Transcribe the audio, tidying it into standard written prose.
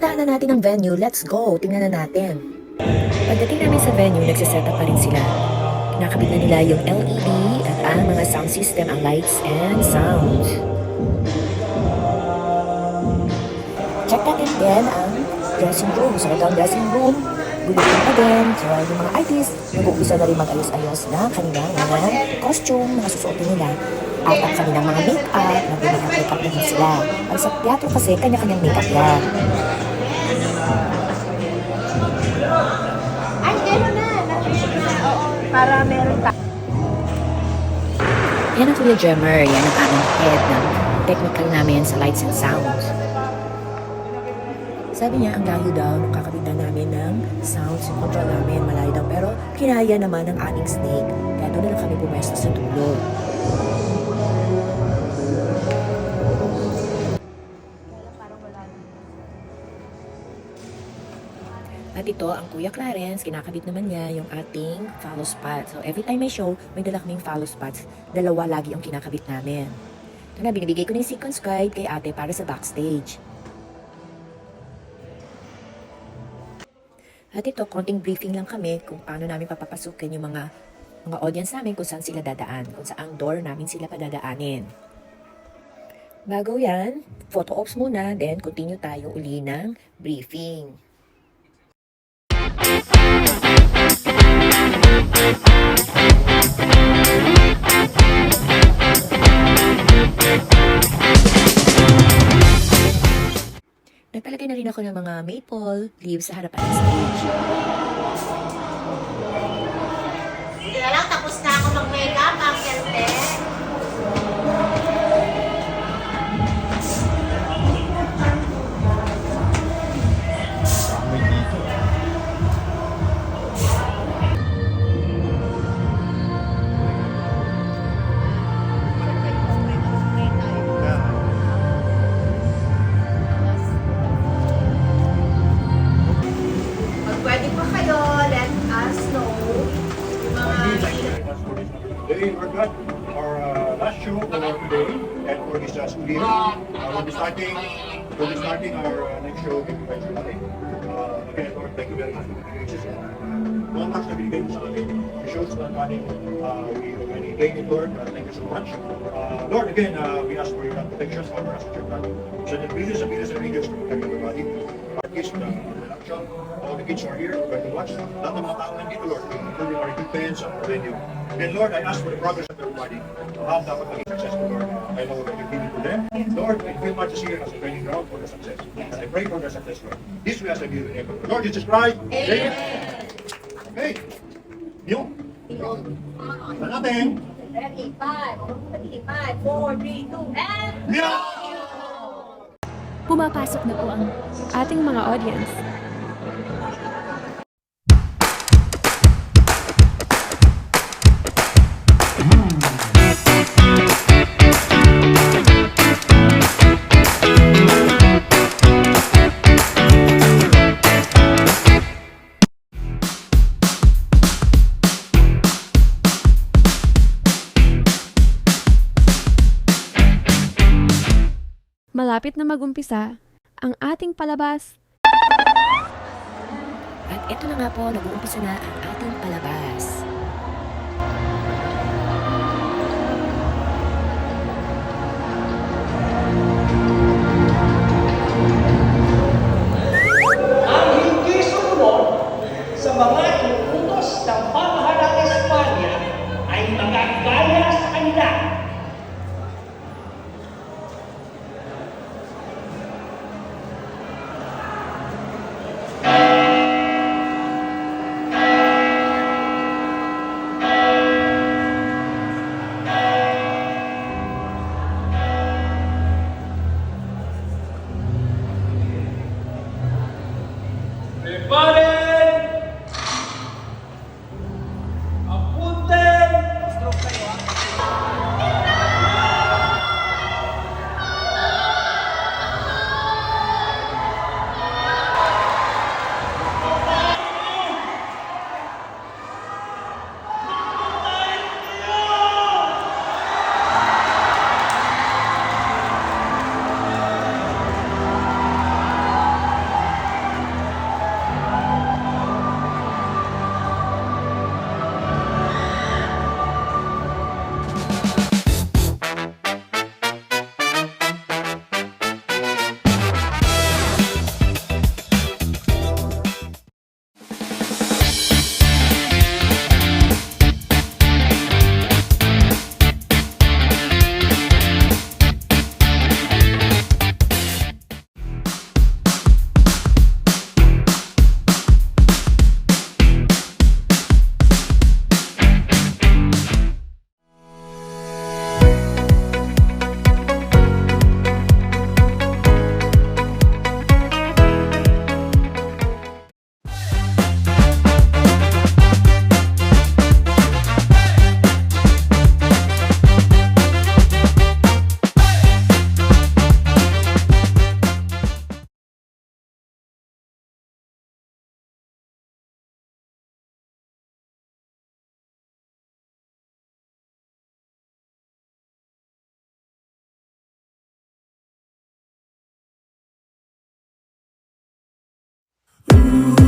Napuntahan na natin ang venue. Let's go. Tingnan na natin. Pagdating namin sa venue, nagsiset up pa rin sila. Kinakabit na nila yung LED at ang mga sound system, ang lights and sound. Check natin din ang dressing room. So ito ang dressing room. Gulutin pa din. So yung mga artists, nag-uumpisa na rin mag-ayos-ayos na kanilang mga costume, mga susuotin nila. At ang kanilang mga make-up, nag-make-up na din sila. At sa teatro kasi, kanya-kanyang make-up yan. Ay, gano'n na. Oo, para meron pa. Yan ang Kuya Jemmer. Yan ang aming head ng technical namin sa lights and sounds. Sabi niya, ang layo daw nung kakabit namin ng sounds, yung control namin, malayo daw. Pero kinaya naman ng aming snake. Kaya doon na lang kami pumesto sa dulo. At ito, ang Kuya Clarence, kinakabit naman niya yung ating follow spot. So every time may show, may dala kaming follow spots. Dalawa lagi ang kinakabit namin. Ito na, binibigay ko na yung sequence guide kay ate para sa backstage. At ito, konting briefing lang kami kung paano namin papapasukin yung mga audience namin, kung saan sila dadaan, kung saang door namin sila padadaanin. Bago yan, photo ops muna, then continue tayo uli ng briefing. Nagpalagay na rin ako ng mga maple leaves sa harapan ng stage. Hindi na lang, tapos na ako mag-makeup, ang kerte. Pwede pa kayo, let us know yung mga Today we're done our last show for today and for this studio. We'll be starting our next show eventually. Again, Lord, thank you very much for the gracious contracts na binigay mo sa amin. The shows na namin, we already thank you, Lord. Thank you so much. Lord, again, we ask for your protection over us at your time. So the videos and videos to protect everybody. Artists, production, all the kids are here, ready to watch. Lahat ng mga tao nandito, Lord, including our equipment, our venue. And Lord, I ask for the progress of everybody. How dapat maging successful, Lord. I know that you're giving to them. Lord, we feel much here as a training ground for their success. And I pray for their success, Lord. This way as I give you the Lord Jesus Christ. Amen. Okay. Yung. Sa natin. Ready, 5, 4, 3, 2, and... Yeah! Pumapasok na po ang ating mga audience. Malapit na magumpisa ang ating palabas. At ito na nga po, nag-uumpisa na ang ating palabas. Ang hindi sumunod sa mga inuutos ng pamahalang Espanya ay magagaya sa kanila. Ooh.